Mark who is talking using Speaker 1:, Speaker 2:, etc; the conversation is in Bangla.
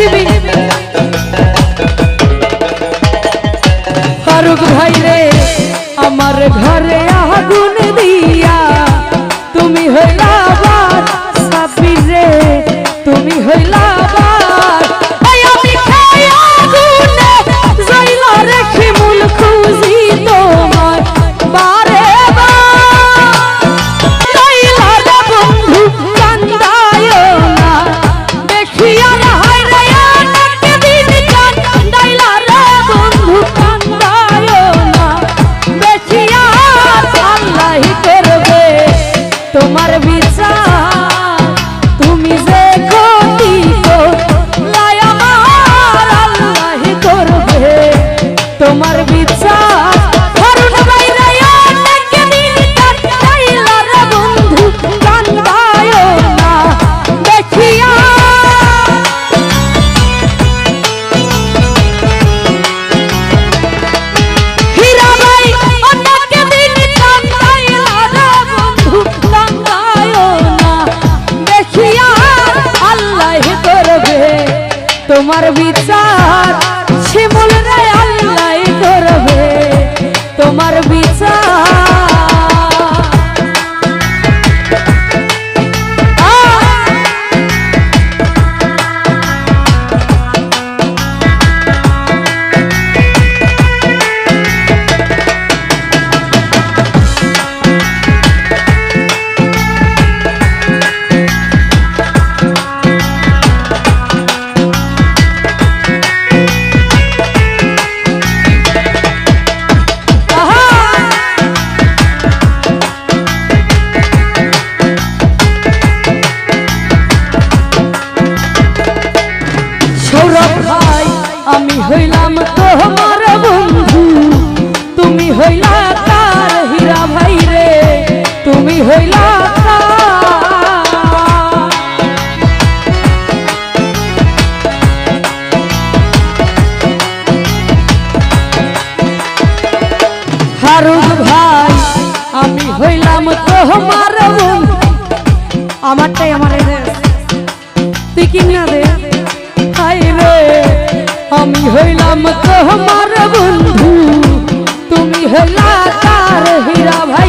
Speaker 1: দিবি ফারুক ভাই রে আমার ঘরে আগুন দিয়া তুমি হইলা বাদ সাবির রে তুমি হইলা বাদ আমি খাই আগুনে জইলা রেখে মূল খুঁজি তোমার বারে তোমার বিচার তুমি যে গতি লাই আমার আল্লাহ করবে তোমার বিচার হারুন ভাই রে অনেক দিন কাটাইলা রে বন্ধু কান্দায়ো না দেখিয়া হীরা ভাই অনেক দিন কাটাইলা রে বন্ধু তোমার বিচার শিমুল রে আল্লাহ করবে তোমার বিচার আমি হইলাম তোমার বন্ধু তুমি হইলা তার হীরা ভাই রে তুমি হইলা ফারুক ভাই আমি হইলাম তোমার বন্ধু আমারটাই আমার তুই কিনা দে আমি হইলাম তোমার বন্ধু তুমি হইলা তার হীরা ভাই